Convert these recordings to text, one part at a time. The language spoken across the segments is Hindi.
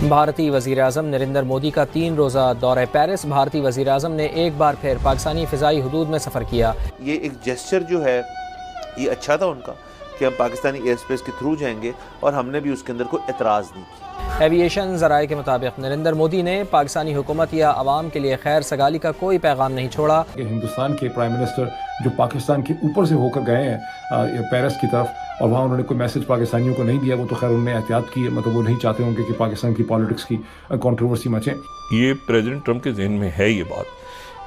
भारतीय वज़ीर-ए-आज़म नरेंद्र मोदी का 3 रोज़ा दौरा पेरिस। भारतीय वज़ीर-ए-आज़म ने एक बार फिर पाकिस्तानी फ़िज़ाई हदूद में सफ़र किया। ये एक जेस्चर जो है ये अच्छा था उनका कि हम पाकिस्तानी एयर स्पेस के थ्रू जाएंगे और हमने भी उसके अंदर कोई एतराज़ नहीं किया। एविएशन ज़राए के मुताबिक नरेंद्र मोदी ने पाकिस्तानी हुकूमत या आवाम के लिए खैर सगाली का कोई पैगाम नहीं छोड़ा। हिंदुस्तान के प्राइम मिनिस्टर जो पाकिस्तान के ऊपर से होकर गए हैं पेरिस की तरफ, और वहाँ उन्होंने कोई मैसेज पाकिस्तानियों को नहीं दिया। वो तो खैर उन्होंने एहतियात की, मतलब वो नहीं चाहते होंगे कि पाकिस्तान की पॉलिटिक्स की कंट्रोवर्सी मचे। ये प्रेसिडेंट ट्रंप के जहन में है ये बात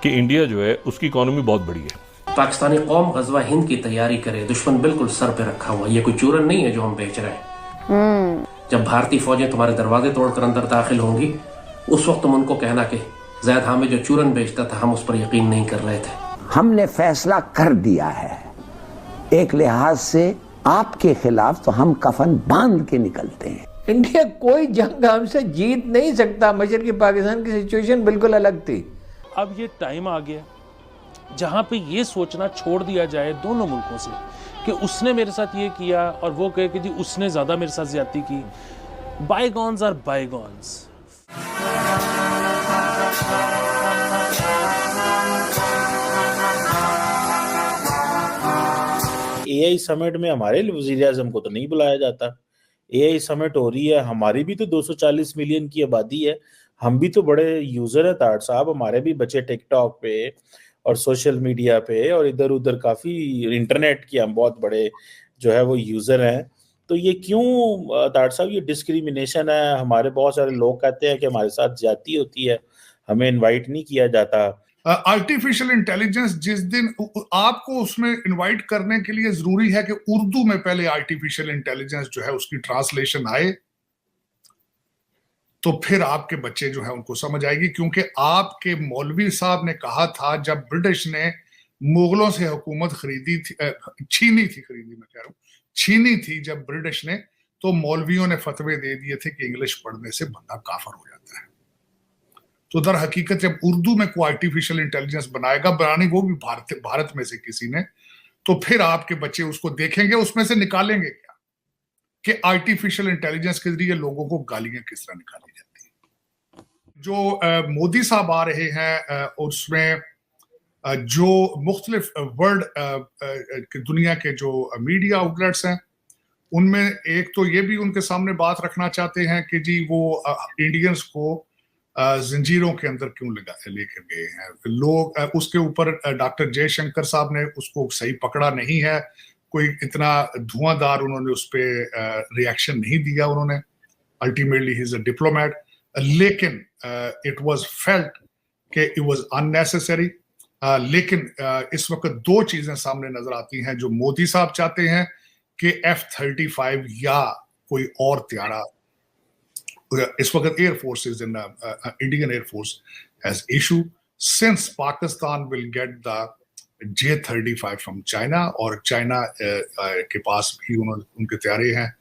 कि इंडिया जो है उसकी इकोनॉमी बहुत बड़ी है। पाकिस्तानी कौम गज़वा हिंद की तैयारी करे, दुश्मन बिल्कुल सर पे रखा हुआ। ये कोई चूरन नहीं है जो हम बेच रहे हैं। जब भारतीय फौजें तुम्हारे दरवाजे तोड़कर अंदर दाखिल होंगी, उस वक्त तुम उनको कहना कि ज़ैद हामिद जो चूरन बेचता था हम उस पर यकीन नहीं कर रहे थे। हमने फैसला कर दिया है, एक लिहाज से आपके खिलाफ तो हम कफन बांध के निकलते हैं। इंडिया कोई जंग हमसे जीत नहीं सकता। मशरक़ी पाकिस्तान की सिचुएशन बिल्कुल अलग थी। अब ये टाइम आ गया जहां पे ये सोचना छोड़ दिया जाए दोनों मुल्कों से कि उसने मेरे साथ ये किया और वो कहे कि जी उसने ज़्यादा मेरे साथ ज़्यादती की। Bygones are bygones. AI summit में हमारे वज़ीर-ए-आज़म को तो नहीं बुलाया जाता। एआई समिट हो रही है, हमारी भी तो 240 मिलियन की आबादी है, हम भी तो बड़े यूजर है ताड़ साहब। हमारे भी बच्चे टिकटॉक पे और सोशल मीडिया पे और इधर उधर काफी इंटरनेट की हम बहुत बड़े जो है वो यूजर हैं। तो ये क्यों ताड़ साहब ये डिस्क्रिमिनेशन है? हमारे बहुत सारे लोग कहते हैं कि हमारे साथ ज्यादती होती है, हमें इनवाइट नहीं किया जाता। आर्टिफिशियल इंटेलिजेंस जिस दिन आपको उसमें इनवाइट करने के लिए जरूरी है कि उर्दू में पहले आर्टिफिशियल इंटेलिजेंस जो है उसकी ट्रांसलेशन आए, तो फिर आपके बच्चे जो है उनको समझ आएगी। क्योंकि आपके मौलवी साहब ने कहा था जब ब्रिटिश ने मुगलों से हुकूमत खरीदी थी, छीनी थी जब ब्रिटिश ने, तो मौलवियों ने फतवे दे दिए थे कि इंग्लिश पढ़ने से बंदा काफर हो जाता है। तो दर हकीकत जब उर्दू में कोई आर्टिफिशियल इंटेलिजेंस बनानी वो भी भारत में से किसी ने, तो फिर आपके बच्चे उसको देखेंगे, उसमें से निकालेंगे क्या कि आर्टिफिशियल इंटेलिजेंस के जरिए लोगों को गालियां किस तरह निकाली जाती है। जो मोदी साहब आ रहे हैं उसमें जो मुख्तलिफ वर्ल्ड दुनिया के जो मीडिया आउटलेट्स हैं, उनमें एक तो ये भी उनके सामने बात रखना चाहते हैं कि जी वो इंडियंस को जंजीरों के अंदर क्यों लेकर गए हैं लोग। उसके ऊपर डॉक्टर जयशंकर साहब ने उसको सही पकड़ा नहीं है, कोई इतना धुआंधार उन्होंने उस पर रिएक्शन नहीं दिया उन्होंने। Ultimately he is a diplomat, लेकिन इट वाज फेल्ट कि इट वाज अननेसेसरी। लेकिन इस वक्त दो चीजें सामने नजर आती हैं जो मोदी साहब चाहते हैं कि F-35 या कोई और त्यारा, इस वक्त air force is in Indian air force has issue since Pakistan will get the J-35 from China, और चाइना के पास भी उनके तैयारे हैं।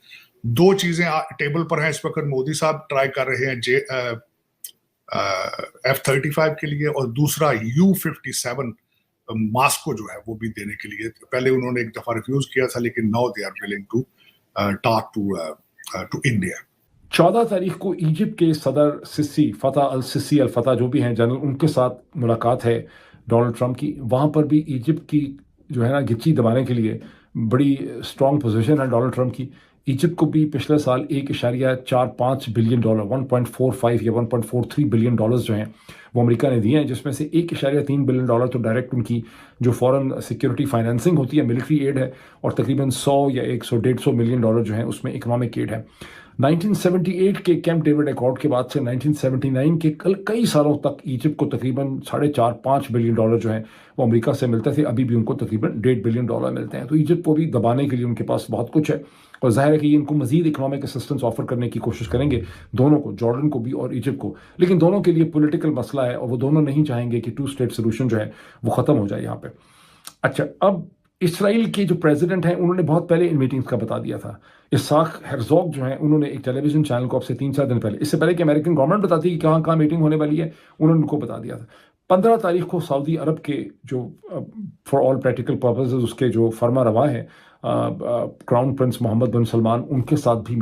दो चीजें टेबल पर हैं इस वक्त। मोदी साहब ट्राई कर रहे हैं F-35 के लिए, और दूसरा U-57 मास्को जो है वो भी देने के लिए। पहले उन्होंने एक दफा रिफ्यूज किया था, लेकिन now they are willing to talk to India. 14 तारीख को इजिप्ट के सदर सिसी फतह अल फतह जो भी हैं जनरल, उनके साथ मुलाकात है डोनाल्ड ट्रंप की। वहाँ पर भी इजिप्ट की जो है ना गिच्ची दबाने के लिए बड़ी स्ट्रॉन्ग पोजीशन है डोनाल्ड ट्रंप की। इजिप्ट को भी पिछले साल 1.45 बिलियन डॉलर 1.45 या 1.43 बिलियन डॉलर्स जो हैं वो अमेरिका ने दिए हैं, जिसमें से 1.3 बिलियन डॉलर तो डायरेक्ट उनकी जो फॉरेन सिक्योरिटी फाइनेंसिंग होती है, मिलिट्री एड है, और तकरीबन 100 या 100-150 मिलियन डॉलर जो है उसमें इकोनॉमिक एड है। 1978 के कैंप डेविड अकॉर्ड के बाद से 1979 के कई सालों तक इजिप्ट को तकरीबन 4.5-5 बिलियन डॉलर जो है वो अमेरिका से मिलते थे। अभी भी उनको तकरीबन 1.5 बिलियन डॉलर मिलते हैं। तो इजिप्ट को भी दबाने के लिए उनके पास बहुत कुछ है, और जाहिर है कि इनको मजीद इकोनॉमिक असिस्टेंस ऑफर करने की कोशिश करेंगे, दोनों को, जॉर्डन को भी और इजिप्ट को। लेकिन दोनों के लिए पॉलिटिकल मसला है, और वो दोनों नहीं चाहेंगे कि 2 स्टेट सोल्यूशन जो है वो ख़त्म हो जाए यहाँ पे। अच्छा, अब इसराइल के जो प्रेसिडेंट हैं उन्होंने बहुत पहले इन मीटिंग्स का बता दिया था। इसाक हेर्ज़ोग जो हैं उन्होंने एक टेलीविजन चैनल को अब से 3-4 दिन पहले, इससे पहले कि अमेरिकन गवर्नमेंट बताती कि कहाँ कहाँ मीटिंग होने वाली है, उन्होंने उनको बता दिया था। 15 तारीख को सऊदी अरब के जो फॉर ऑल प्रैक्टिकल पर्पसेस उसके जो फर्मा रवा है क्राउन प्रिंस मोहम्मद बिन सलमान, उनके साथ भी